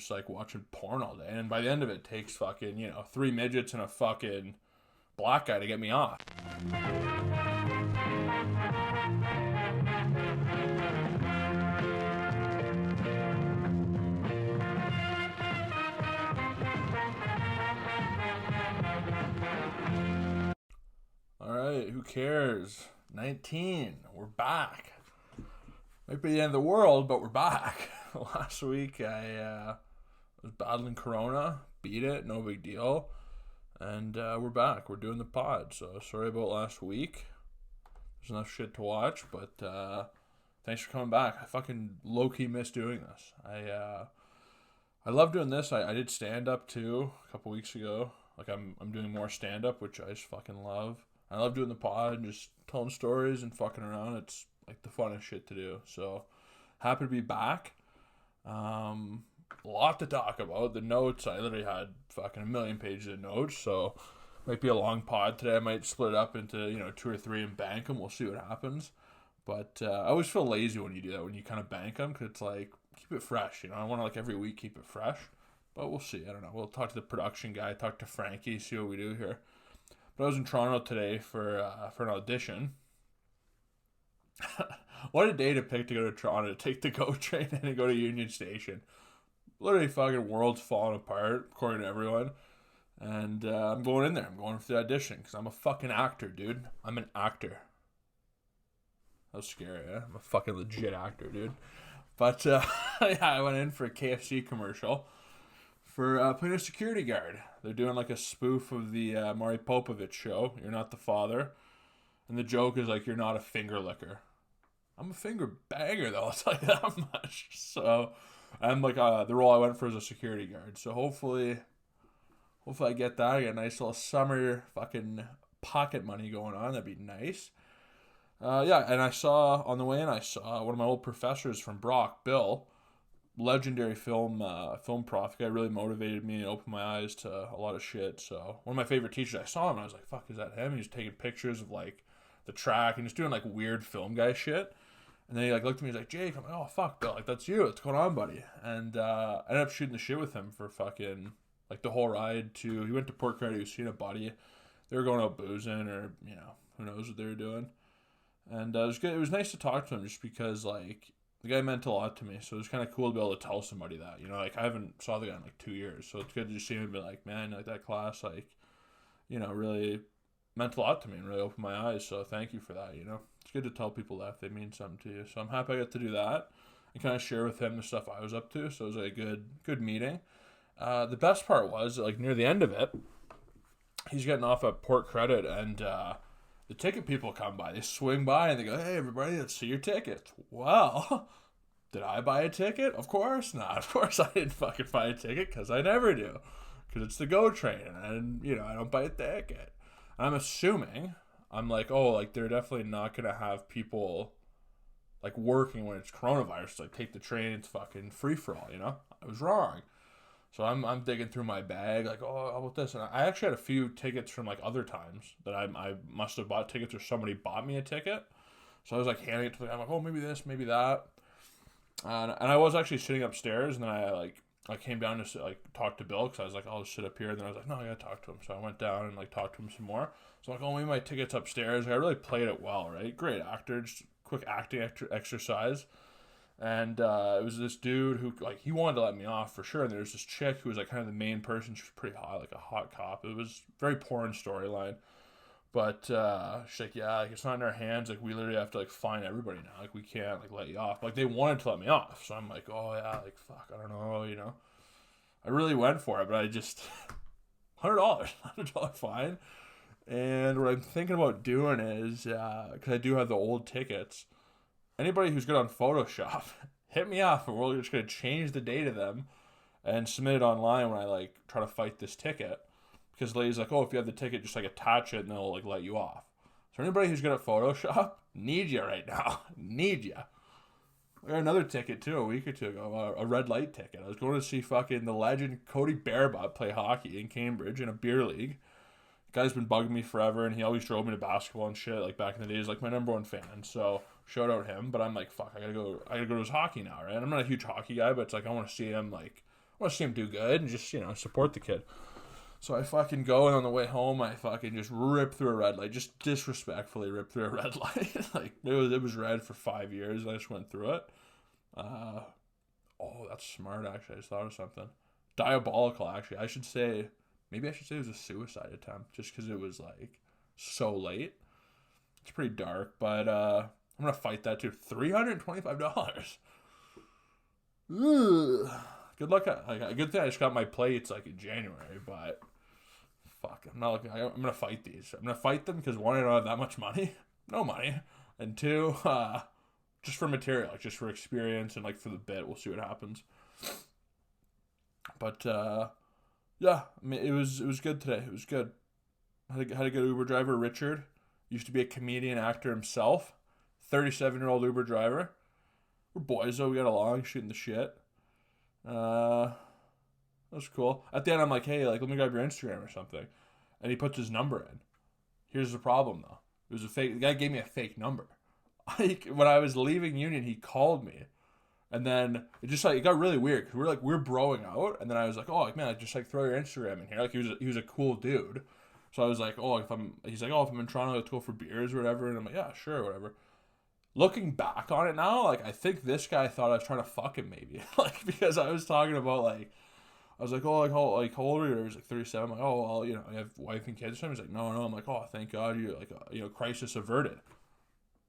just like watching porn all day. And by the end of it, takes fucking, 3 midgets and a fucking black guy to get me off. Alright, who cares? 19. We're back. Might be the end of the world, but we're back. Last week I was battling Corona, beat it, no big deal. And we're back. We're doing the pod. So sorry about last week. There's enough shit to watch, but thanks for coming back. I fucking low-key miss doing this. I love doing this. I did stand-up too a couple weeks ago. Like I'm doing more stand-up, which I just fucking love. I love doing the pod and just telling stories and fucking around. It's like the funnest shit to do. So happy to be back. A lot to talk about. The notes, I literally had fucking 1 million pages of notes. So might be a long pod today. I might split it up into 2 or 3 and bank them. We'll see what happens. But I always feel lazy when you do that, when you kind of bank them, because it's like, keep it fresh. I want to like every week keep it fresh. But we'll see. I don't know. We'll talk to the production guy, talk to Frankie, see what we do here. But I was in Toronto today for an audition. What a day to pick to go to Toronto, to take the GO train and go to Union Station. Literally fucking world's falling apart, according to everyone. And I'm going in there. I'm going for the audition because I'm a fucking actor, dude. I'm an actor. That was scary, eh? I'm a fucking legit actor, dude. But yeah, I went in for a KFC commercial for playing a security guard. They're doing like a spoof of the Maury Popovich show, You're Not the Father. And the joke is like, you're not a finger licker. I'm a finger banger though, I'll tell you that much. So I'm like, the role I went for is a security guard. So hopefully I get that. I get a nice little summer fucking pocket money going on. That'd be nice. Yeah, and I saw, on the way in, I saw one of my old professors from Brock, Bill, legendary film prof. Guy really motivated me and opened my eyes to a lot of shit. So one of my favorite teachers, I saw him and I was like, fuck, is that him? He was taking pictures of like the track and just doing like weird film guy shit. And then he like looked at me, he's like, Jake. I'm like, oh fuck, Bill, like that's you. What's going on, buddy? And I ended up shooting the shit with him for fucking like the whole ride to. He went to Port Credit. He was seeing a buddy. They were going out boozing or who knows what they were doing. And it was good. It was nice to talk to him just because like the guy meant a lot to me. So it was kind of cool to be able to tell somebody that. Like I haven't saw the guy in like 2 years. So it's good to just see him and be like, man, like that class, like, really meant a lot to me and really opened my eyes. So thank you for that. It's good to tell people that if they mean something to you. So I'm happy I got to do that and kind of share with him the stuff I was up to. So it was like a good meeting. The best part was like near the end of it, he's getting off at Port Credit and the ticket people come by. They swing by and they go, hey, everybody, let's see your tickets. Well, did I buy a ticket? Of course not. Of course I didn't fucking buy a ticket because I never do. Because it's the GO train and, I don't buy a ticket. I'm assuming, I'm like, oh, like they're definitely not going to have people like working when it's coronavirus. Like take the train, it's fucking free for all, I was wrong. So I'm digging through my bag, like, oh, how about this? And I actually had a few tickets from, like, other times that I must have bought tickets or somebody bought me a ticket. So I was, like, handing it to them. I'm like, oh, maybe this, maybe that. And I was actually sitting upstairs, and then I came down to, like, talk to Bill, because I was like, I'll just sit up here. And then I was like, no, I got to talk to him. So I went down and, like, talked to him some more. So I'm like, oh, maybe my ticket's upstairs. I really played it well, right? Great actor, just quick acting exercise. And it was this dude who, like, he wanted to let me off for sure. And there was this chick who was, like, kind of the main person. She was pretty hot, like a hot cop. It was very porn storyline. But she's like, yeah, like, it's not in our hands. Like, we literally have to, like, find everybody now. Like, we can't, like, let you off. Like, they wanted to let me off. So I'm like, oh, yeah, like, fuck, I don't know, I really went for it, but I just, $100 fine. And what I'm thinking about doing is, because I do have the old tickets, anybody who's good on Photoshop, hit me up, and we're just going to change the date of them and submit it online when I, like, try to fight this ticket. Because the lady's like, oh, if you have the ticket, just, like, attach it, and they'll, like, let you off. So anybody who's good at Photoshop, need you right now. Need you. I got another ticket, too, a week or two ago, a red light ticket. I was going to see fucking the legend Cody Bearbutt play hockey in Cambridge in a beer league. The guy's been bugging me forever, and he always drove me to basketball and shit, like, back in the days, like, my number one fan, so shout out him. But I'm like, fuck, I gotta go to his hockey now, right? And I'm not a huge hockey guy, but it's like I want to see him, like, want to see him do good and just, support the kid. So I fucking go, and on the way home, I fucking just rip through a red light, just disrespectfully rip through a red light. Like, it was red for 5 years, and I just went through it. Oh, that's smart, actually. I just thought of something. Diabolical, actually. Maybe I should say it was a suicide attempt, just because it was, like, so late. It's pretty dark, but I'm going to fight that, too. $325. Ugh. Good luck. A good thing I just got my plates, like, in January, but fuck, I'm going to fight these. I'm going to fight them because, one, I don't have that much money. No money. And two, just for material, like, just for experience and, like, for the bit. We'll see what happens. But, yeah, I mean, it was good today. It was good. Had a good Uber driver, Richard. Used to be a comedian, actor himself. 37-year-old Uber driver. We're boys, though. We got along, shooting the shit. That was cool. At the end, I'm like, hey, like, let me grab your Instagram or something. And he puts his number in. Here's the problem, though. It was a fake. The guy gave me a fake number. When I was leaving Union, he called me. And then it got really weird because we're broing out, and then I was like, oh, like, man, just like throw your Instagram in here. Like, he was a cool dude, so I was like, oh, he's like, oh, if I'm in Toronto, let's go for beers or whatever, and I'm like, yeah, sure, whatever. Looking back on it now, like, I think this guy thought I was trying to fuck him, maybe, like, because I was talking about, like, I was like, oh, like how old are you? He was like 37. I'm like, oh, well, I have wife and kids. He's like, no. I'm like, oh, thank God, you like, crisis averted.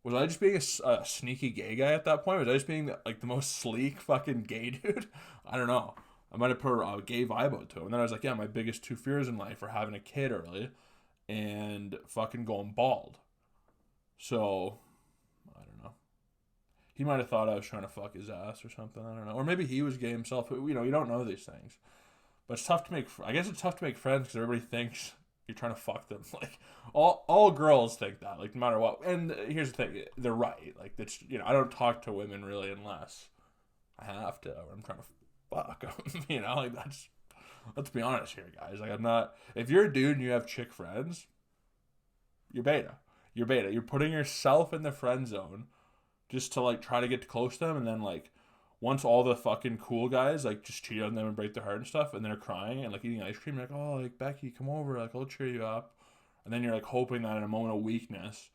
Was I just being a sneaky gay guy at that point? Was I just being the most sleek fucking gay dude? I don't know. I might have put a gay vibe out to him. And then I was like, yeah, my biggest 2 fears in life are having a kid early and fucking going bald. So, I don't know. He might have thought I was trying to fuck his ass or something. I don't know. Or maybe he was gay himself. But, you don't know these things. But it's tough to make... I guess it's tough to make friends because everybody thinks... you're trying to fuck them. Like, all girls think that, like, no matter what. And here's the thing, they're right. Like, that's, I don't talk to women really unless I have to, or I'm trying to fuck them. Like, let's be honest here, guys. Like, I'm not, if you're a dude and you have chick friends, you're beta. You're putting yourself in the friend zone just to, like, try to get close to them, and then, like, once all the fucking cool guys, like, just cheat on them and break their heart and stuff, and they're crying and, like, eating ice cream, you're like, oh, like, Becky, come over, like, I'll cheer you up. And then you're, like, hoping that in a moment of weakness,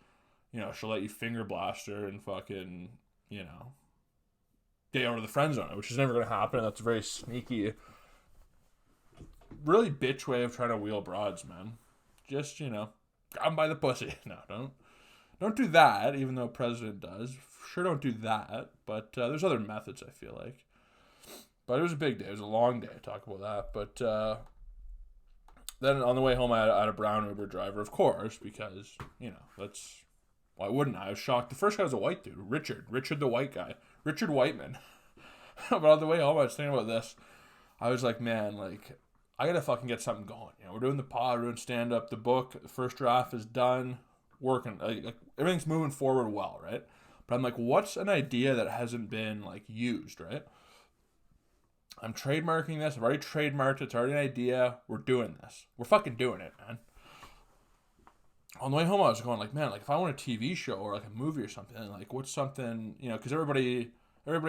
she'll let you finger blast her and fucking, get over the friend zone, which is never going to happen. That's a very sneaky, really bitch way of trying to wheel broads, man. Just, grab them by the pussy. No, don't do that, even though President does. Sure, don't do that, but there's other methods, I feel like. But it was a big day. It was a long day. Talk about that. But then on the way home, I had a brown Uber driver, of course, because, that's... Why wouldn't I? I was shocked. The first guy was a white dude. Richard the white guy. Richard Whiteman. But on the way home, I was thinking about this. I was like, man, like, I gotta fucking get something going. We're doing the pod, we're doing stand-up. The book, the first draft is done. Working. Like, everything's moving forward well, right? But I'm like, what's an idea that hasn't been, like, used, right? I'm trademarking this. I've already trademarked it. It's already an idea. We're doing this. We're fucking doing it, man. On the way home, I was going, like, man, like, if I want a TV show or, like, a movie or something, like, what's something, because everybody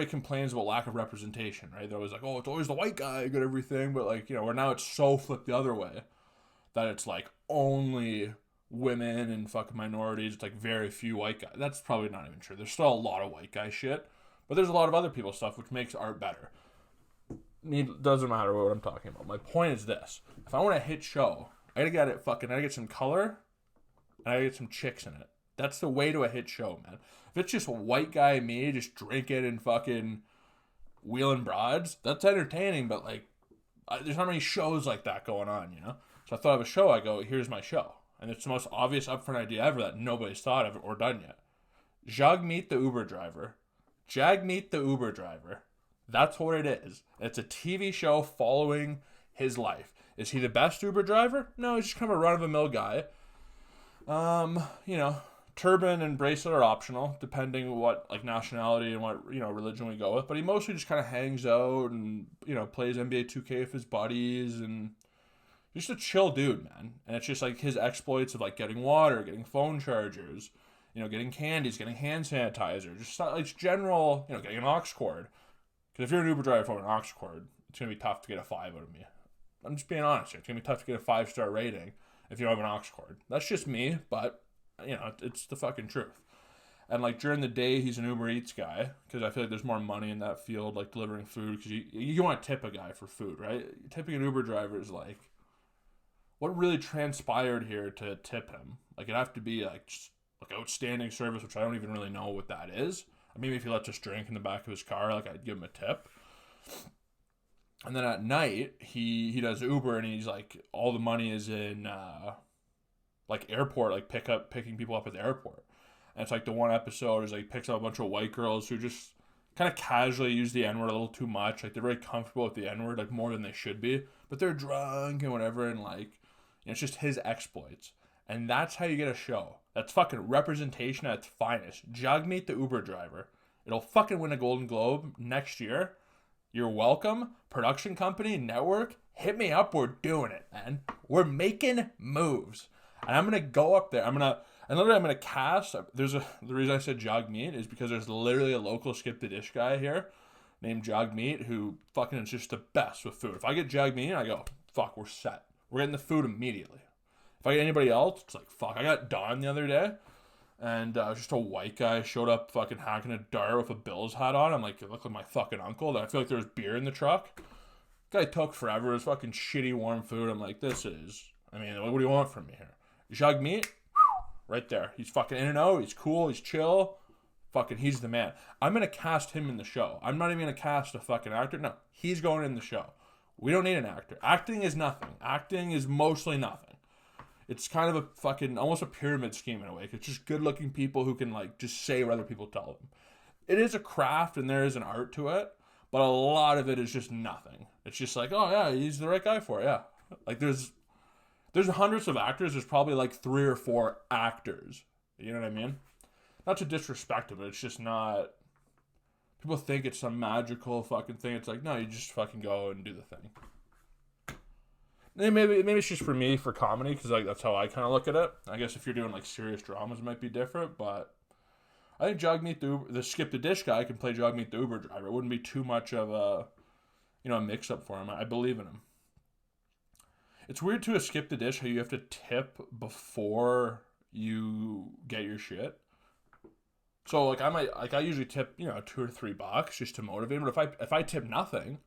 complains about lack of representation, right? They're always like, oh, it's always the white guy who got everything. But, like, where now it's so flipped the other way that it's, like, only women and fucking minorities. It's like very few white guys. That's probably not even true. There's still a lot of white guy shit, but there's a lot of other people's stuff which makes art better. Doesn't matter what I'm talking about. My point is this: if I want a hit show, I gotta get some color, and I gotta get some chicks in it. That's the way to a hit show, man. If it's just a white guy me just drinking and fucking wheeling broads, that's entertaining, but like, there's not many shows like that going on, So I thought of a show. I go, here's my show. And it's the most obvious upfront idea ever that nobody's thought of or done yet. Jag meet the Uber driver. Jag meet the Uber driver. That's what it is. It's a TV show following his life. Is he the best Uber driver? No, he's just kind of a run-of-the-mill guy. Turban and bracelet are optional, depending what, like, nationality and what, religion we go with. But he mostly just kind of hangs out and, plays NBA 2K with his buddies and... just a chill dude, man. And it's just like his exploits of like getting water, getting phone chargers, getting candies, getting hand sanitizer, just like general, getting an aux cord. Because if you're an Uber driver from an aux cord, it's going to be tough to get a 5 out of me. I'm just being honest here. It's going to be tough to get a 5-star rating if you don't have an aux cord. That's just me, but, you know, it's the fucking truth. And, like, during the day, he's an Uber Eats guy, because I feel like there's more money in that field, like, delivering food, because you want to tip a guy for food, right? Tipping an Uber driver is, like, what really transpired here to tip him? Like, it'd have to be, like, just, like, outstanding service, which I don't even really know what that is. Maybe if he lets us drink in the back of his car, like, I'd give him a tip. And then at night, he does Uber, and he's like, all the money is in like airport, like picking people up at the airport. And it's like the one episode is like he picks up a bunch of white girls who just kind of casually use the N-word a little too much. Like they're very comfortable with the N-word, like more than they should be, but they're drunk and whatever, and like, you know, it's just his exploits. And that's how you get a show. That's fucking representation at its finest. Jagmeet the Uber driver. It'll fucking win a Golden Globe next year. You're welcome. Production company, network, hit me up. We're doing it, man. We're making moves. And I'm going to go up there. I'm going to cast. The reason I said Jagmeet is because there's literally a local Skip the Dish guy here named Jagmeet who fucking is just the best with food. If I get Jagmeet, I go, fuck, we're set. We're getting the food immediately. If I get anybody else, it's like, fuck. I got Don the other day. And just a white guy showed up fucking hacking a dart with a Bills hat on. I'm like, it looked like my fucking uncle. I feel like there was beer in the truck. Guy took forever. It was fucking shitty warm food. I'm like, what do you want from me here? Jagmeet? Right there. He's fucking in and out. He's cool. He's chill. Fucking, he's the man. I'm going to cast him in the show. I'm not even going to cast a fucking actor. No, he's going in the show. We don't need an actor. Acting is nothing. Acting is mostly nothing. It's kind of a fucking, almost a pyramid scheme in a way. It's just good-looking people who can, like, just say what other people tell them. It is a craft and there is an art to it, but a lot of it is just nothing. It's just like, oh, yeah, he's the right guy for it, yeah. Like, there's hundreds of actors. There's probably, like, 3 or 4 actors. You know what I mean? Not to disrespect it, but it's just not... People think it's some magical fucking thing. It's like, no, you just fucking go and do the thing. Maybe it's just for me for comedy because like that's how I kind of look at it. I guess if you're doing like serious dramas, it might be different. But I think Jagmeet the Skip the Dish guy can play Jagmeet the Uber driver. It wouldn't be too much of a mix up for him. I believe in him. It's weird to Skip the Dish how you have to tip before you get your shit. So like I usually tip $2 or $3 just to motivate him. But if I tip nothing,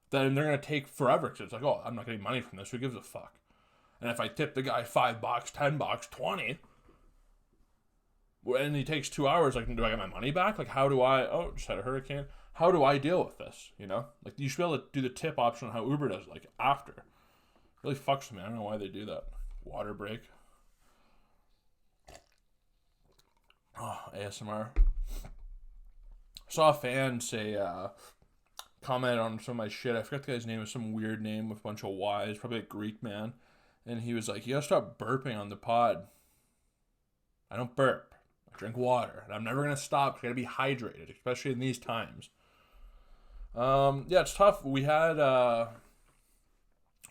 then they're going to take forever because it's like, oh, I'm not getting money from this. Who gives a fuck? And if I tip the guy $5, $10, 20, and he takes 2 hours, like, do I get my money back? Like, how do I, just had a hurricane. How do I deal with this, you know? Like, you should be able to do the tip option on how Uber does, like, after. It really fucks with me. I don't know why they do that. Water break. Oh, ASMR. Saw a fan say, comment on some of my shit. I forgot the guy's name. It was some weird name with a bunch of Y's, probably a Greek man. And he was like, you gotta stop burping on the pod. I don't burp. I drink water. And I'm never gonna stop. I gotta be hydrated, especially in these times. Yeah, it's tough. We had,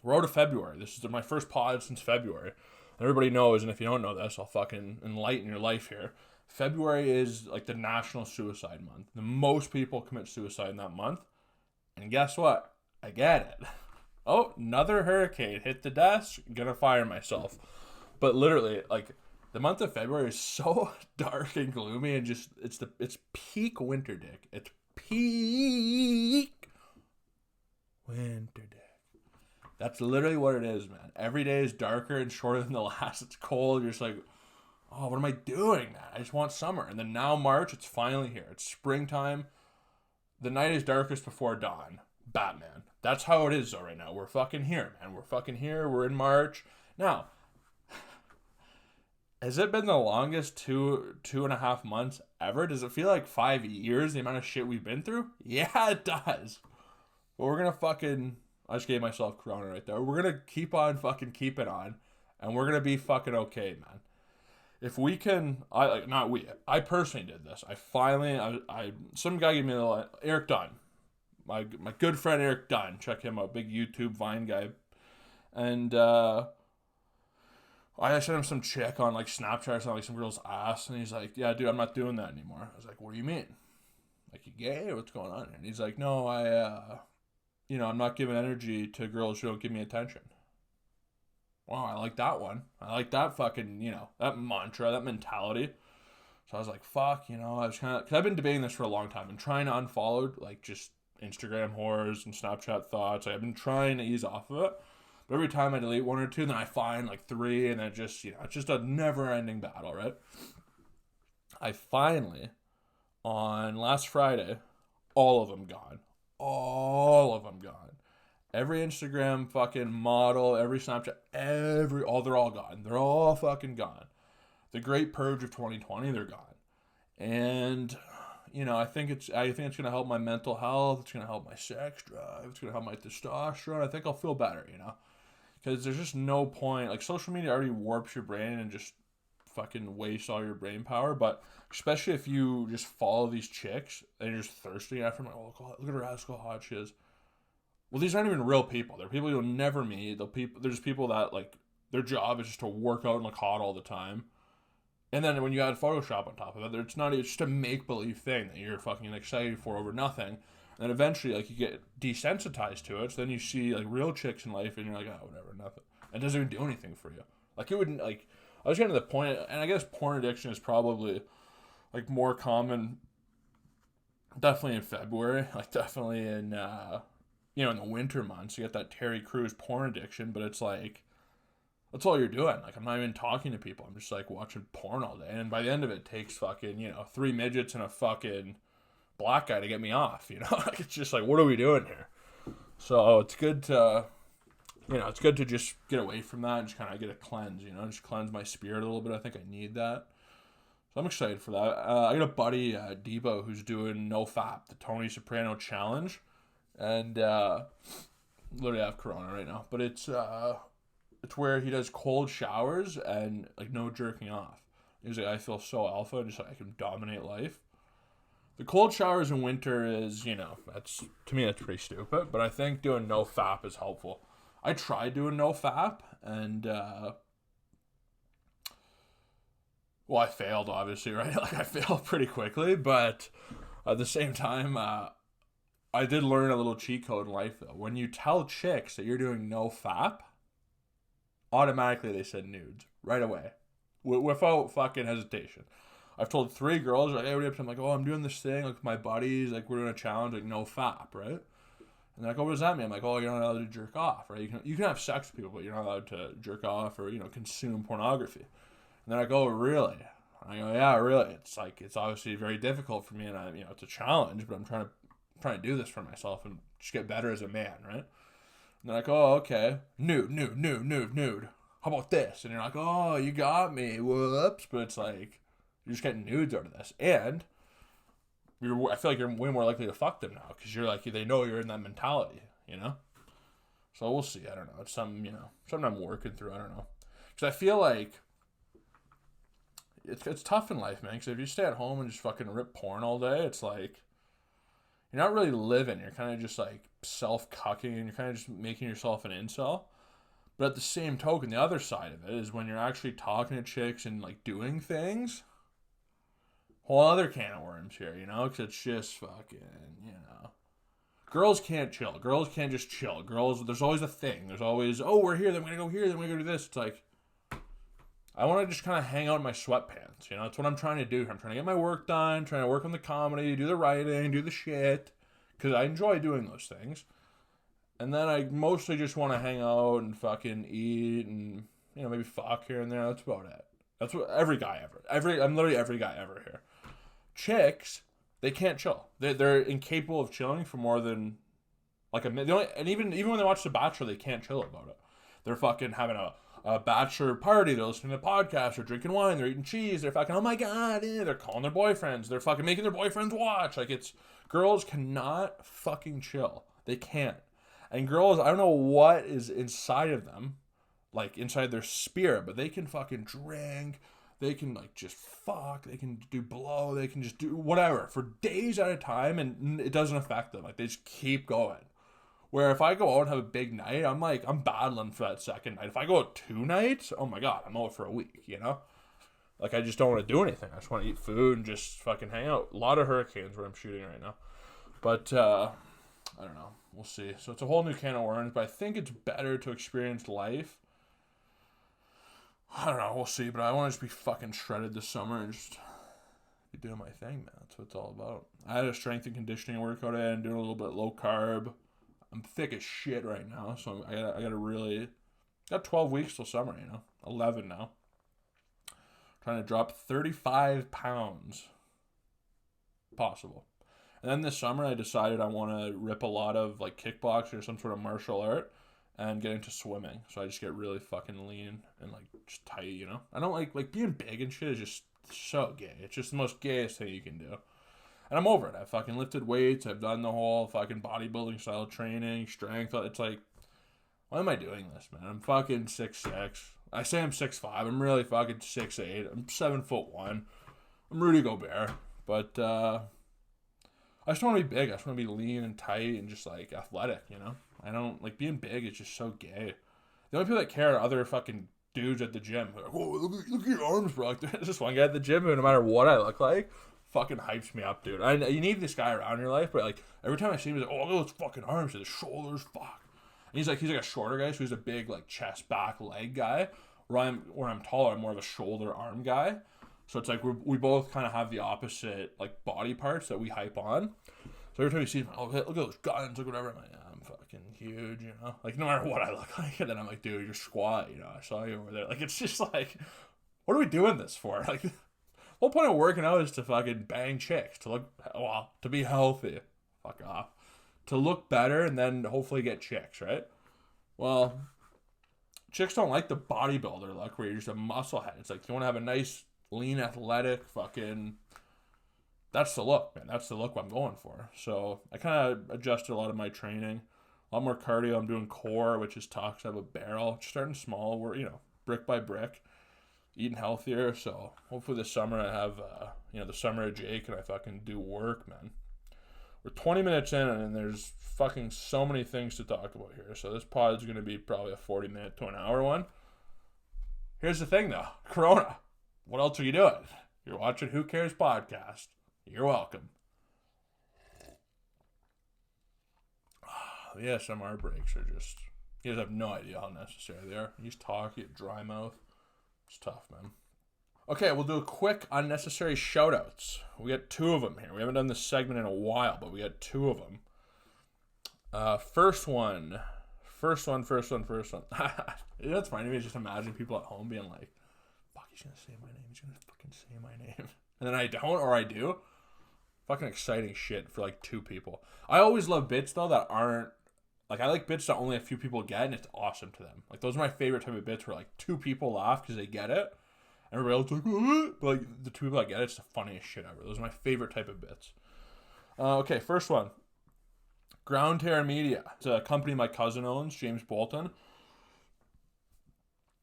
we're out of February. This is my first pod since February. Everybody knows, and if you don't know this, I'll fucking enlighten your life here. February is like the National Suicide Month. The most people commit suicide in that month. And guess what? I get it. Oh, another hurricane hit the desk. Gonna fire myself. But literally, like, the month of February is so dark and gloomy and just, it's peak winter dick. It's peak winter dick. That's literally what it is, man. Every day is darker and shorter than the last. It's cold. You're just like, oh, what am I doing, man? I just want summer. And then now March, it's finally here. It's springtime. The night is darkest before dawn. Batman. That's how it is though right now. We're fucking here, man. We're fucking here. We're in March. Now, has it been the longest two and a half months ever? Does it feel like 5 years, the amount of shit we've been through? Yeah, it does. But we're going to fucking... I just gave myself corona right there. We're going to keep on fucking keeping on. And we're going to be fucking okay, man. If we can, I personally did this. Some guy gave me a little, Eric Dunn, my good friend Eric Dunn. Check him out, big YouTube Vine guy. And I sent him some chick on like Snapchat or something, like some girl's ass, and he's like, "Yeah, dude, I'm not doing that anymore." I was like, "What do you mean? Like, you gay or what's going on?" And he's like, "No, I'm not giving energy to girls who don't give me attention. Wow, I like that one. I like that fucking, that mantra, that mentality. So I was like, fuck, I was kind of, because I've been debating this for a long time and trying to unfollow, like, just Instagram whores and Snapchat thoughts. I've been trying to ease off of it. But every time I delete one or two, then I find, like, three, and then it's just a never-ending battle, right? I finally, on last Friday, all of them gone. All of them gone. Every Instagram fucking model, every Snapchat, they're all gone. They're all fucking gone. The great purge of 2020, they're gone. And, I think it's going to help my mental health. It's going to help my sex drive. It's going to help my testosterone. I think I'll feel better, because there's just no point. Like, social media already warps your brain and just fucking wastes all your brain power. But especially if you just follow these chicks and you're just thirsty after them, like, oh, look at her ass, how hot she is. Well, these aren't even real people. They're people you'll never meet. They're just people that, like, their job is just to work out and look hot all the time. And then when you add Photoshop on top of it, it's just a make-believe thing that you're fucking excited for over nothing. And then eventually, like, you get desensitized to it. So then you see, like, real chicks in life and you're like, oh, whatever, nothing. It doesn't even do anything for you. Like, it wouldn't, like, I was getting to the point, and I guess porn addiction is probably, like, more common definitely in February. Like, definitely in, in the winter months. You get that Terry Crews porn addiction, but it's like, that's all you're doing. Like, I'm not even talking to people. I'm just, like, watching porn all day. And by the end of it takes fucking, 3 midgets and a fucking black guy to get me off, Like, it's just like, what are we doing here? So it's good to, just get away from that and just kind of get a cleanse, just cleanse my spirit a little bit. I think I need that. So I'm excited for that. I got a buddy, Debo, who's doing Nofap, the Tony Soprano challenge. And literally I have Corona right now. But it's where he does cold showers and, like, no jerking off. He's like, I feel so alpha, just like I can dominate life. The cold showers in winter is, that's pretty stupid. But I think doing no fap is helpful. I tried doing no fap, and, I failed, obviously, right? Like, I failed pretty quickly. But at the same time, I did learn a little cheat code in life, though. When you tell chicks that you're doing no fap, automatically they said nudes right away, without fucking hesitation. I've told 3 girls, like, hey, what are you up to? I'm like, oh, I'm doing this thing, like, with my buddies, like, we're doing a challenge, like, no fap, right? And they're like, oh, what does that mean? I'm like, oh, you're not allowed to jerk off, right? You can have sex with people, but you're not allowed to jerk off or, consume pornography. And they're like, oh, really? And I go, yeah, really. It's like, it's obviously very difficult for me, and it's a challenge, but I'm trying to do this for myself and just get better as a man, right? And they're like, oh, okay. Nude. How about this? And you're like, oh, you got me. Whoops. But it's like, you're just getting nudes out of this. And I feel like you're way more likely to fuck them now because you're like, they know you're in that mentality, So we'll see. I don't know. It's something I'm working through. I don't know. Because I feel like it's tough in life, man. Because if you stay at home and just fucking rip porn all day, it's like, you're not really living. You're kind of just, like, self-cucking, and you're kind of just making yourself an incel. But at the same token, the other side of it is when you're actually talking to chicks and, like, doing things, whole other can of worms here, Because it's just fucking, Girls can't chill. Girls can't just chill. Girls, there's always a thing. There's always, oh, we're here, then we're going to go here, then we're going to go do this. It's like, I want to just kind of hang out in my sweatpants, That's what I'm trying to do. I'm trying to get my work done, trying to work on the comedy, do the writing, do the shit, because I enjoy doing those things. And then I mostly just want to hang out and fucking eat and, maybe fuck here and there. That's about it. That's what every guy ever. I'm literally every guy ever here. Chicks, they can't chill. They're incapable of chilling for more than, like, a minute. And even when they watch The Bachelor, they can't chill about it. They're fucking having a bachelor party, they're listening to podcasts, they're drinking wine, they're eating cheese, they're fucking, oh my god, they're calling their boyfriends, they're fucking making their boyfriends watch. Like, it's, girls cannot fucking chill. They can't. And girls, I don't know what is inside of them, like, inside their spirit, but they can fucking drink, they can, like, just fuck, they can do blow, they can just do whatever for days at a time, and it doesn't affect them. Like, they just keep going. Where if I go out and have a big night, I'm battling for that second night. If I go out 2 nights, oh my god, I'm out for a week, Like, I just don't want to do anything. I just want to eat food and just fucking hang out. A lot of hurricanes where I'm shooting right now. But, I don't know. we'll see. So it's a whole new can of worms, but I think it's better to experience life. I don't know, we'll see, but I want to just be fucking shredded this summer and just be doing my thing, man. That's what it's all about. I had a strength and conditioning workout and doing a little bit low carb. I'm thick as shit right now, so I gotta really... Got 12 weeks till summer, 11 now. Trying to drop 35 pounds. Possible. And then this summer I decided I want to rip a lot of like kickboxing or some sort of martial art and get into swimming. So I just get really fucking lean and like just tight, I don't like being big and shit is just so gay. It's just the most gayest thing you can do. And I'm over it. I've fucking lifted weights. I've done the whole fucking bodybuilding style training, strength. It's like, why am I doing this, man? I'm fucking 6'6". I say I'm 6'5". I'm really fucking 6'8". I'm 7'1". I'm Rudy Gobert. But I just want to be big. I just want to be lean and tight and just like athletic, I don't like being big. It's just so gay. The only people that care are other fucking dudes at the gym. They're like, whoa, look at your arms, bro. Like, there's this one guy at the gym who, no matter what I look like, fucking hypes me up, dude. You need this guy around in your life, but like every time I see him, he's like, oh, look at those fucking arms, his shoulders, fuck. And he's like a shorter guy, so he's a big like chest, back, leg guy. Where I'm taller, I'm more of a shoulder, arm guy. So it's like we both kind of have the opposite like body parts that we hype on. So every time you see him, oh, look at those guns, look whatever. I'm like, yeah, I'm fucking huge, Like no matter what I look like, and then I'm like, dude, you're squat, I saw you over there. Like it's just like, what are we doing this for? Like, the whole point of working out is to fucking bang chicks, to be healthy. Fuck off. To look better and then hopefully get chicks, right? Well, chicks don't like the bodybuilder look where you're just a muscle head. It's like you want to have a nice, lean, athletic, fucking... That's the look, man. That's the look I'm going for. So I kind of adjusted a lot of my training. A lot more cardio. I'm doing core, which is tough 'cause I have a barrel. Just starting small. We're, brick by brick. Eating healthier. So hopefully this summer I have, the summer of Jake and I fucking do work, man. We're 20 minutes in and there's fucking so many things to talk about here. So this pod is going to be probably a 40-minute to an hour one. Here's the thing, though. Corona. What else are you doing? You're watching Who Cares Podcast. You're welcome. The ASMR breaks are just... You guys have no idea how necessary they are. You just talk, you get dry mouth. It's tough, man. Okay, we'll do a quick unnecessary shoutouts. We got 2 of them here. We haven't done this segment in a while, but we got 2 of them. First one. That's funny to me. Just imagine people at home being like, fuck, he's going to say my name. He's going to fucking say my name. And then I don't, or I do. Fucking exciting shit for like 2 people. I always love bits, though, that aren't... Like, I like bits that only a few people get, and it's awesome to them. Like, those are my favorite type of bits where like 2 people laugh because they get it. Everybody else is like, what? But like the 2 people that get it, it's the funniest shit ever. Those are my favorite type of bits. Okay, first one. Ground Terror Media. It's a company my cousin owns, James Bolton.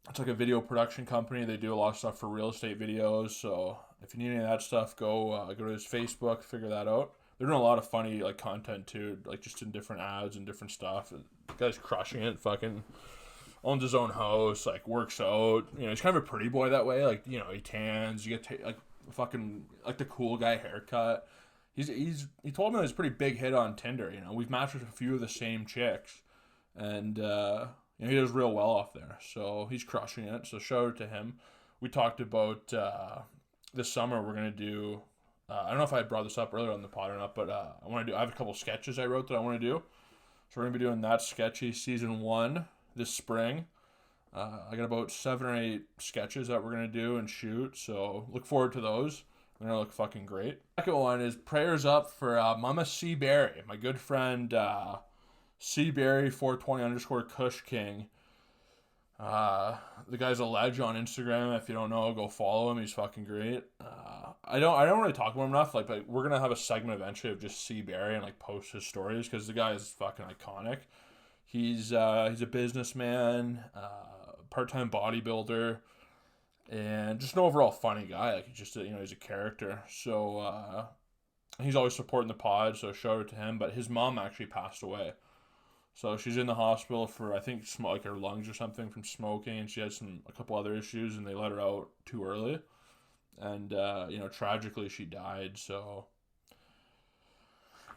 It's like a video production company. They do a lot of stuff for real estate videos. So if you need any of that stuff, go to his Facebook, figure that out. They're doing a lot of funny like content too, like just in different ads and different stuff. The guy's crushing it. Fucking owns his own house, like works out. He's kind of a pretty boy that way. Like he tans. You get like fucking like the cool guy haircut. He told me it was a pretty big hit on Tinder. We've matched with a few of the same chicks, and he does real well off there. So he's crushing it. So shout out to him. We talked about this summer we're gonna do. I don't know if I brought this up earlier on the pod or not, but I have a couple sketches I wrote that I want to do. So we're gonna be doing that sketchy season 1 this spring. I got about 7 or 8 sketches that we're gonna do and shoot. So look forward to those. They're gonna look fucking great. Second one is prayers up for Mama C. Berry, my good friend C. Berry 420_Kush King. The guy's a ledge on Instagram. If you don't know, go follow him. He's fucking great. I don't really talk about him enough. Like we're gonna have a segment eventually of just C. Berry and like post his stories because the guy is fucking iconic. He's a businessman, part-time bodybuilder, and just an overall funny guy. Like he's a character. So he's always supporting the pod. So shout out to him. But his mom actually passed away. So she's in the hospital for, I think, like her lungs or something from smoking, and she had a couple other issues, and they let her out too early. And, tragically she died. So,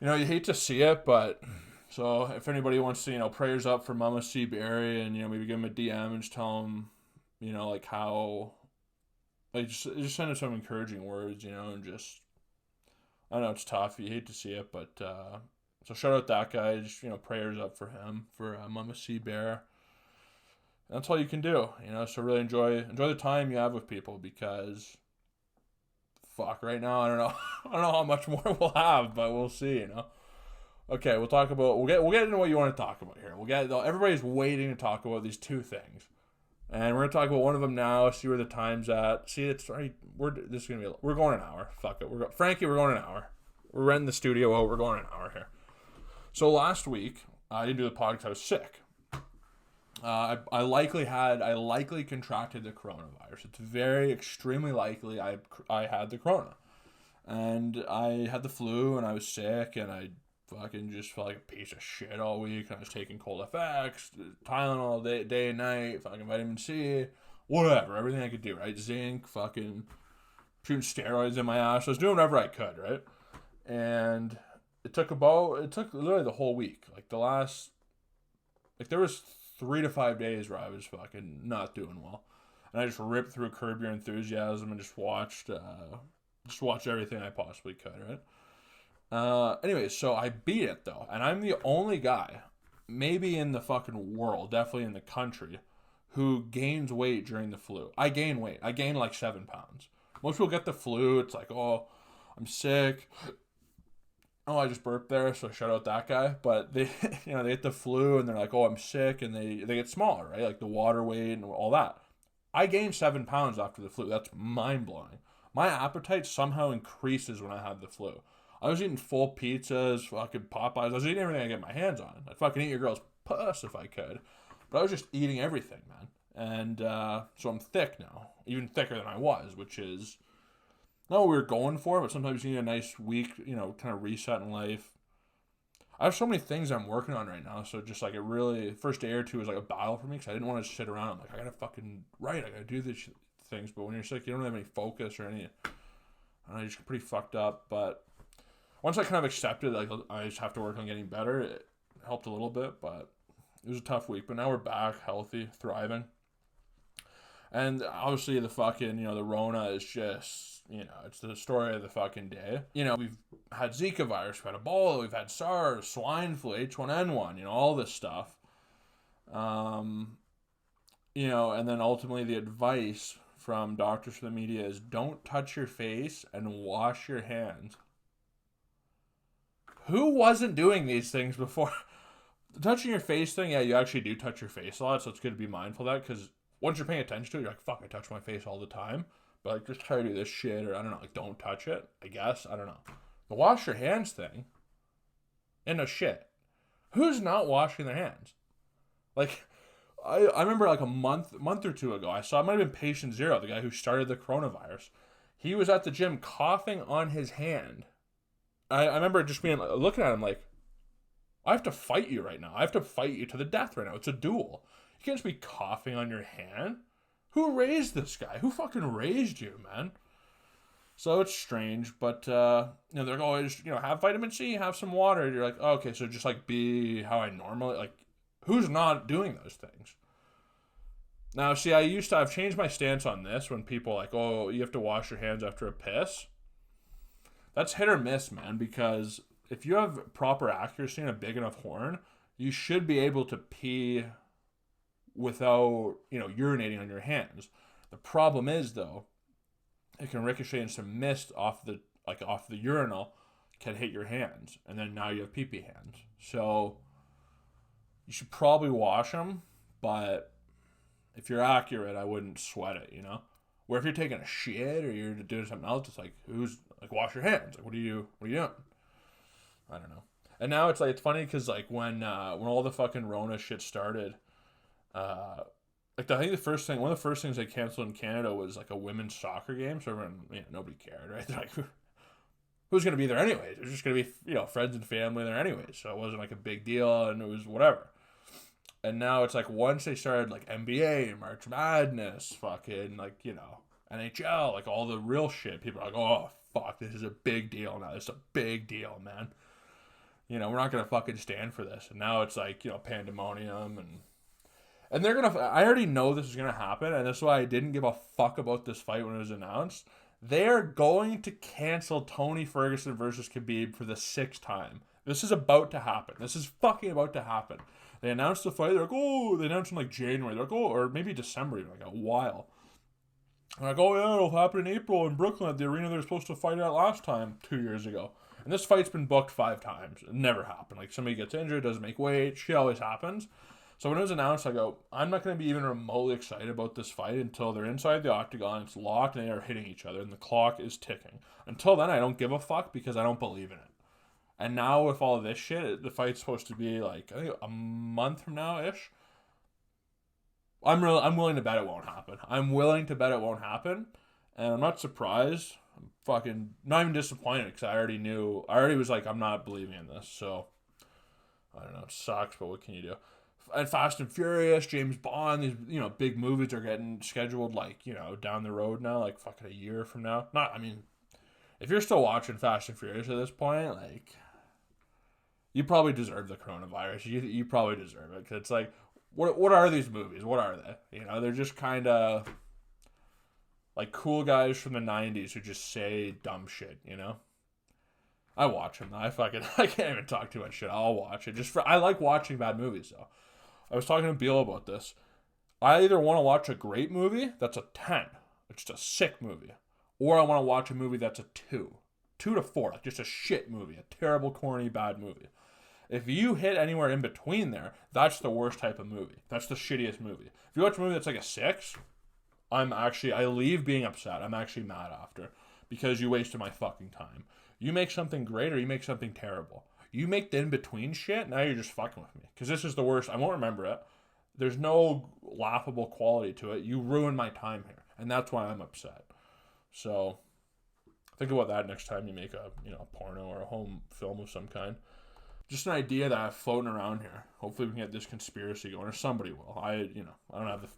you hate to see it, but So if anybody wants to, prayers up for Mama C. Barry, and, maybe give him a DM and just tell him, like how, like just send him some encouraging words, and just, I know it's tough. You hate to see it, but, so shout out that guy. Just, prayers up for him, for Mama C. Bear. And that's all you can do, so really enjoy the time you have with people, because fuck, right now, I don't know. I don't know how much more we'll have, but we'll see, Okay, we'll get into what you want to talk about here. Everybody's waiting to talk about these two things. And we're gonna talk about one of them now, see where the time's at. See, it's right. We're going an hour. Fuck it. Frankie, we're going an hour. We're renting the studio out. We're going an hour here. So last week, I didn't do the podcast. I was sick. I likely contracted the coronavirus. It's very extremely likely I had the corona, and I had the flu, and I was sick, and I fucking just felt like a piece of shit all week. And I was taking cold FX, Tylenol day and night, fucking vitamin C, whatever, everything I could do, right? Zinc, fucking shooting steroids in my ass. I was doing whatever I could, right? And it took literally the whole week. There was 3 to 5 days where I was fucking not doing well, and I just ripped through Curb Your Enthusiasm and just watched everything I possibly could, right? Anyway, so I beat it though, and I'm the only guy, maybe in the fucking world, definitely in the country, who gains weight during the flu. I gain weight. I gain like 7 pounds. Most people get the flu. It's like, oh, I'm sick. Oh, I just burped there, so shout out that guy. But they, they get the flu and they're like, oh, I'm sick, and they get smaller, right? Like the water weight and all that. I gained 7 pounds after the flu. That's mind blowing. My appetite somehow increases when I have the flu. I was eating full pizzas, fucking Popeyes. I was eating everything I get my hands on. I'd fucking eat your girl's puss if I could. But I was just eating everything, man. And so I'm thick now. Even thicker than I was, which is not what we were going for, but sometimes you need a nice week, kind of reset in life. I have so many things I'm working on right now, so just like it really, first day or two was like a battle for me, because I didn't want to sit around. I'm like, I gotta fucking write, I gotta do these things. But when you're sick, you don't have any focus or any, you're just pretty fucked up. But once I kind of accepted, like, I just have to work on getting better, it helped a little bit, but it was a tough week. But now we're back, healthy, thriving. And obviously the fucking, the RONA is just, it's the story of the fucking day. We've had Zika virus, we've had Ebola, we've had SARS, swine flu, H1N1, all this stuff. And then ultimately the advice from doctors for the media is don't touch your face and wash your hands. Who wasn't doing these things before? The touching your face thing, yeah, you actually do touch your face a lot, so it's good to be mindful of that, because once you're paying attention to it, you're like, fuck, I touch my face all the time. But, like, just try to do this shit, or I don't know, like, don't touch it, I guess. I don't know. The wash your hands thing, no shit. Who's not washing their hands? Like, I remember, like, a month or two ago, it might have been Patient Zero, the guy who started the coronavirus. He was at the gym coughing on his hand. I remember just looking at him like, I have to fight you right now. I have to fight you to the death right now. It's a duel. You can't just be coughing on your hand. Who raised this guy? Who fucking raised you, man? So it's strange, but, they're like, oh, just, have vitamin C, have some water. You're like, oh, okay, so just, like, be how I normally, like, who's not doing those things? Now, see, I've changed my stance on this when people are like, oh, you have to wash your hands after a piss. That's hit or miss, man, because if you have proper accuracy and a big enough horn, you should be able to pee without, urinating on your hands. The problem is, though, it can ricochet and some mist off the urinal can hit your hands, and then now you have pee-pee hands. So you should probably wash them, but if you're accurate, I wouldn't sweat it, Where if you're taking a shit or you're doing something else, it's like, wash your hands. Like, what are you doing? I don't know. And now it's like, it's funny because like when all the fucking RONA shit started, I think one of the first things they canceled in Canada was like a women's soccer game. So everyone, nobody cared, right? They're like, who's going to be there anyways? It was just going to be, friends and family there anyways. So it wasn't like a big deal, and it was whatever. And now it's like once they started like NBA and March Madness, fucking like, NHL, like all the real shit, people are like, oh, fuck, this is a big deal now. This is a big deal, man. we're not going to fucking stand for this. And now it's like, pandemonium and they're going to, I already know this is going to happen. And that's why I didn't give a fuck about this fight when it was announced. They're going to cancel Tony Ferguson versus Khabib for the 6th time. This is about to happen. This is fucking about to happen. They announced the fight. They're like, oh, they announced in like January. They're like, oh, or maybe December, even like a while. They're like, oh yeah, it'll happen in April in Brooklyn at the arena they're supposed to fight at last time 2 years ago. And this fight's been booked 5 times. It never happened. Like somebody gets injured, doesn't make weight, shit always happens. So when it was announced, I go, I'm not going to be even remotely excited about this fight until they're inside the octagon, it's locked, and they are hitting each other, and the clock is ticking. Until then, I don't give a fuck because I don't believe in it. And now with all of this shit, the fight's supposed to be like, I think a month from now-ish. I'm willing to bet it won't happen. I'm willing to bet it won't happen. And I'm not surprised. I'm fucking not even disappointed because I already was like, I'm not believing in this. So, I don't know. It sucks, but what can you do? And Fast and Furious, James Bond, these, big movies are getting scheduled like, down the road now, like fucking a year from now. If you're still watching Fast and Furious at this point, like, you probably deserve the coronavirus. You probably deserve it. Because it's like, what are these movies? What are they? They're just kind of like cool guys from the 90s who just say dumb shit, I watch them. I can't even talk too much shit. I'll watch it. I like watching bad movies, though. I was talking to Beal about this. I either want to watch a great movie that's a 10, it's just a sick movie, or I want to watch a movie that's a 2 to 4, like just a shit movie, a terrible, corny, bad movie. If you hit anywhere in between there, that's the worst type of movie. That's the shittiest movie. If you watch a movie that's like a 6, I leave being upset. I'm actually mad after because you wasted my fucking time. You make something great or you make something terrible. You make the in-between shit, now you're just fucking with me. Because this is the worst. I won't remember it. There's no laughable quality to it. You ruined my time here. And that's why I'm upset. So, think about that next time you make a porno or a home film of some kind. Just an idea that I have floating around here. Hopefully we can get this conspiracy going, or somebody will. I don't have the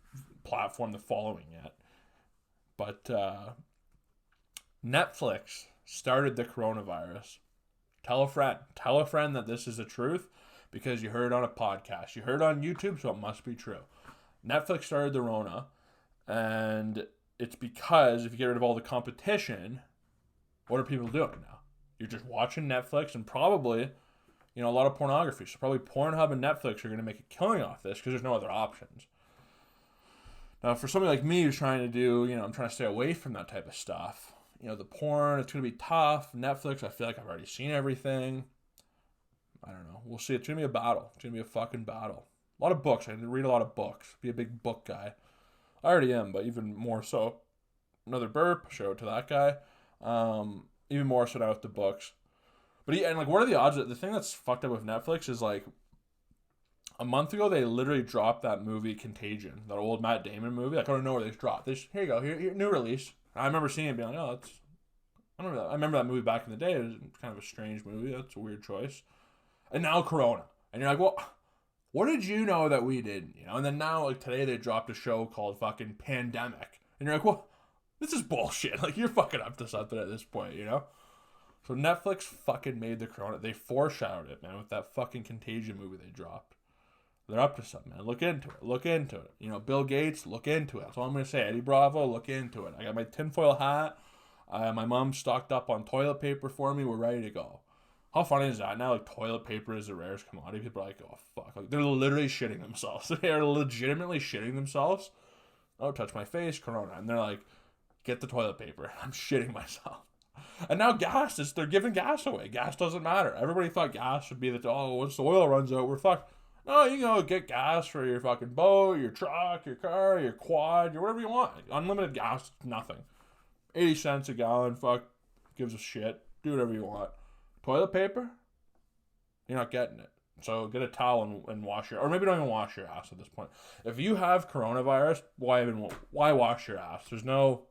platform, the following yet. But Netflix started the coronavirus. Tell a friend that this is the truth because you heard it on a podcast. You heard it on YouTube, so it must be true. Netflix started the RONA, and it's because if you get rid of all the competition, what are people doing now? You're just watching Netflix and probably, a lot of pornography. So probably Pornhub and Netflix are going to make a killing off this because there's no other options. Now, for somebody like me who's trying to do, I'm trying to stay away from that type of stuff. The porn, it's going to be tough. Netflix, I feel like I've already seen everything. I don't know. We'll see. It's going to be a battle. It's going to be a fucking battle. A lot of books. I need to read a lot of books. Be a big book guy. I already am, but even more so. Another burp. Show it to that guy. Even more so now with the books. But what are the odds? The thing that's fucked up with Netflix is like, a month ago they literally dropped that movie Contagion, that old Matt Damon movie. Like, I don't know where they dropped. Here you go. Here, new release. I remember seeing it and being like, oh, I remember that movie back in the day. It was kind of a strange movie. That's a weird choice. And now Corona. And you're like, well, what did you know that we didn't? And then now, like, today they dropped a show called fucking Pandemic. And you're like, well, this is bullshit. Like, you're fucking up to something at this point, So Netflix fucking made the Corona. They foreshadowed it, man, with that fucking Contagion movie they dropped. They're up to something, man. Look into it. Bill Gates, look into it. That's all I'm going to say. Eddie Bravo, look into it. I got my tinfoil hat. My mom stocked up on toilet paper for me. We're ready to go. How funny is that? Now, like, toilet paper is the rarest commodity. People are like, oh, fuck. Like, they're literally shitting themselves. They are legitimately shitting themselves. Oh, touch my face, Corona. And they're like, get the toilet paper. I'm shitting myself. And now they're giving gas away. Gas doesn't matter. Everybody thought gas would be once the oil runs out, we're fucked. No, you can go get gas for your fucking boat, your truck, your car, your quad, whatever you want. Unlimited gas, nothing. 80 cents a gallon, fuck, gives a shit. Do whatever you want. Toilet paper? You're not getting it. So get a towel and wash or maybe don't even wash your ass at this point. If you have coronavirus, why wash your ass? There's no,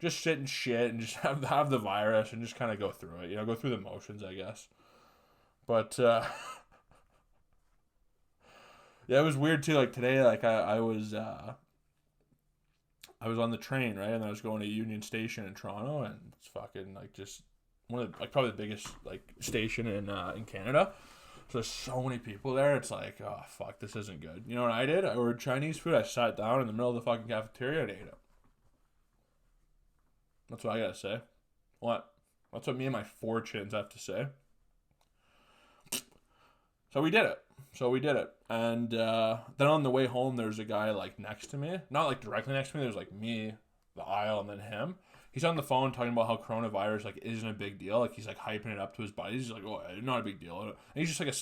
just sit and shit and just have the virus and just kind of go through it. Go through the motions, I guess. But, yeah, it was weird too. Like today, like I was on the train, right, and I was going to Union Station in Toronto, and it's fucking like just one of the, like probably the biggest like station in Canada. So there's so many people there. It's like, oh fuck, this isn't good. You know what I did? I ordered Chinese food. I sat down in the middle of the fucking cafeteria and ate it. That's what I gotta say. What? That's what me and my 4 chins have to say. So we did it. And then on the way home, there's a guy like next to me. Not like directly next to me. There's like me, the aisle, and then him. He's on the phone talking about how coronavirus like isn't a big deal. Like he's like hyping it up to his buddies. He's like, oh, not a big deal. And he's just like a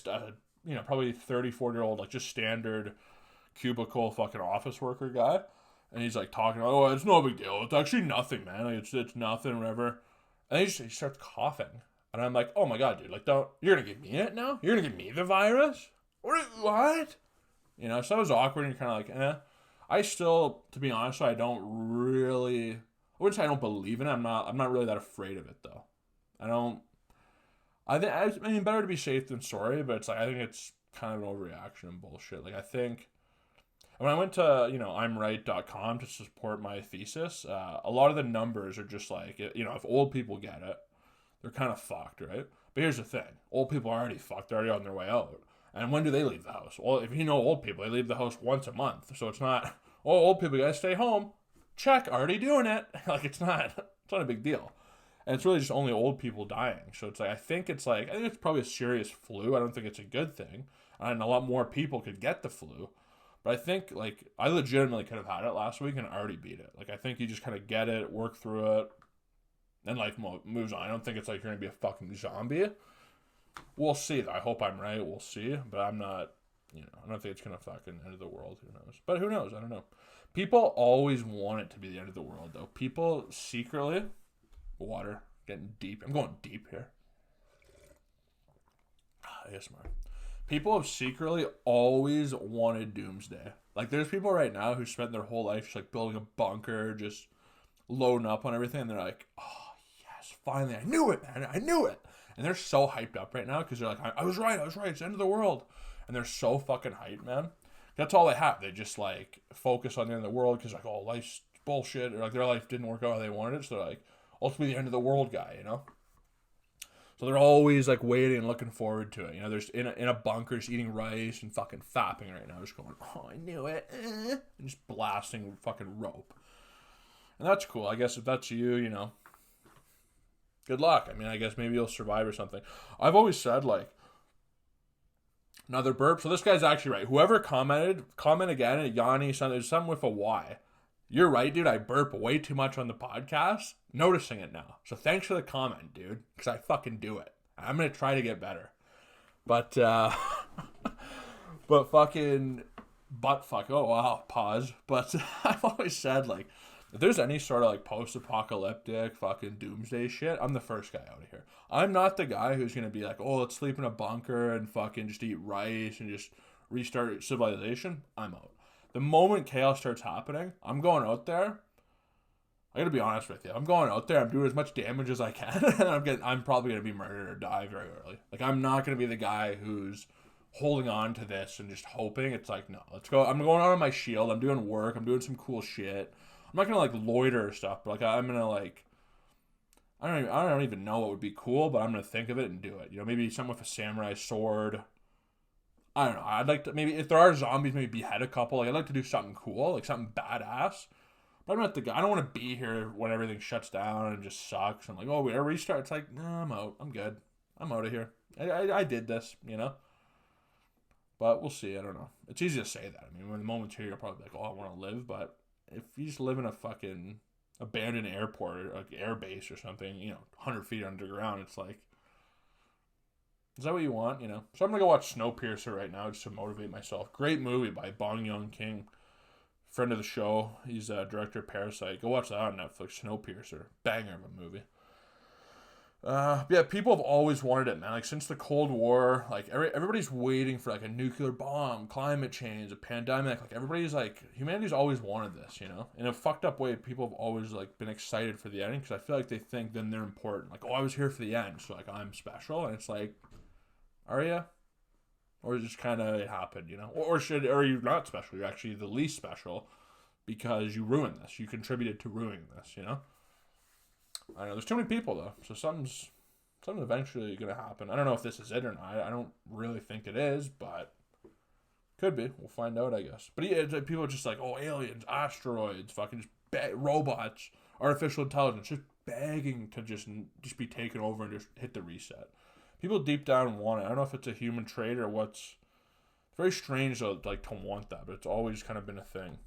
probably 34-year-old like just standard cubicle fucking office worker guy. And he's like talking about, oh, it's no big deal. It's actually nothing, man. Like it's nothing, whatever. And he starts coughing. And I'm like, oh my God, dude, like you're going to give me it now? You're going to give me the virus? What? You know, so it was awkward and you're kind of like, eh. I still, to be honest, I wouldn't say I don't believe in it. I'm not really that afraid of it though. I mean, better to be safe than sorry, but it's like, I think it's kind of an overreaction and bullshit. Like I think, when I went to, imright.com to support my thesis, a lot of the numbers are just like, if old people get it, they're kind of fucked, right? But here's the thing. Old people are already fucked. They're already on their way out. And when do they leave the house? Well, if you know old people, they leave the house once a month. So it's not, old people gotta stay home. Check, already doing it. Like, it's not a big deal. And it's really just only old people dying. So it's like, I think it's probably a serious flu. I don't think it's a good thing. And a lot more people could get the flu. But I think, like, I legitimately could have had it last week and already beat it. Like, I think you just kind of get it, work through it, and life moves on. I don't think it's like you're going to be a fucking zombie. We'll see, though. I hope I'm right. We'll see. But I'm not, I don't think it's going to fucking end of the world. Who knows? But who knows? I don't know. People always want it to be the end of the world, though. People secretly, water, getting deep. I'm going deep here. ASMR. People have secretly always wanted doomsday. Like, there's people right now who spent their whole life just, like, building a bunker, just loading up on everything, and they're like, oh, yes, finally, I knew it, man, I knew it. And they're so hyped up right now, because they're like, I was right, it's the end of the world. And they're so fucking hyped, man. That's all they have. They just, like, focus on the end of the world, because, like, oh, life's bullshit, or, like, their life didn't work out how they wanted it, so they're like, ultimately the end of the world guy, So they're always like waiting and looking forward to it. There's in a bunker just eating rice and fucking fapping right now, just going, oh, I knew it, and just blasting fucking rope. And that's cool. I guess if that's you, good luck. I mean, I guess maybe you'll survive or something. I've always said, like, another burp. So this guy's actually right. Whoever comment again at Yanni, something with a Y. You're right, dude. I burp way too much on the podcast. Noticing it now. So thanks for the comment, dude. Because I fucking do it. I'm going to try to get better. But fucking butt fuck. Oh, wow. Pause. But I've always said, like, if there's any sort of, like, post-apocalyptic fucking doomsday shit, I'm the first guy out of here. I'm not the guy who's going to be like, oh, let's sleep in a bunker and fucking just eat rice and just restart civilization. I'm out. The moment chaos starts happening, I'm going out there. I gotta be honest with you. I'm going out there. I'm doing as much damage as I can, and I'm probably gonna be murdered or die very early. Like, I'm not gonna be the guy who's holding on to this and just hoping. It's like, no, let's go. I'm going out on my shield. I'm doing work. I'm doing some cool shit. I'm not gonna like loiter or stuff, but like I'm gonna like. I don't even know what would be cool, but I'm gonna think of it and do it. Maybe something with a samurai sword. I don't know. I'd like to, maybe if there are zombies, maybe behead a couple. Like, I'd like to do something cool, like something badass. But I'm not the guy. I don't want to be here when everything shuts down and just sucks. And like, oh, we're restart. It's like, no, I'm out. I'm good. I'm out of here. I did this, But we'll see. I don't know. It's easy to say that. I mean, when the moment's here, you're probably like, oh, I want to live. But if you just live in a fucking abandoned airport or like air base or something, 100 feet underground, it's like, is that what you want, So I'm going to go watch Snowpiercer right now just to motivate myself. Great movie by Bong Joon-King. Friend of the show. He's a director of Parasite. Go watch that on Netflix. Snowpiercer. Banger of a movie. Yeah, people have always wanted it, man. Like, since the Cold War, like, everybody's waiting for, like, a nuclear bomb, climate change, a pandemic. Like, everybody's, like, humanity's always wanted this, In a fucked up way, people have always, like, been excited for the ending because I feel like they think then they're important. Like, oh, I was here for the end, so, like, I'm special. And it's like, are you? Or just kind of it happened, Or are you not special? You're actually the least special because you ruined this. You contributed to ruining this, I don't know. There's too many people, though. So something's something eventually going to happen. I don't know if this is it or not. I don't really think it is, but could be. We'll find out, I guess. But yeah, people are just like, oh, aliens, asteroids, fucking just robots, artificial intelligence, just begging to just be taken over and just hit the reset. People deep down want it. I don't know if it's a human trait or what's. It's very strange, though, like, to want that, but it's always kind of been a thing.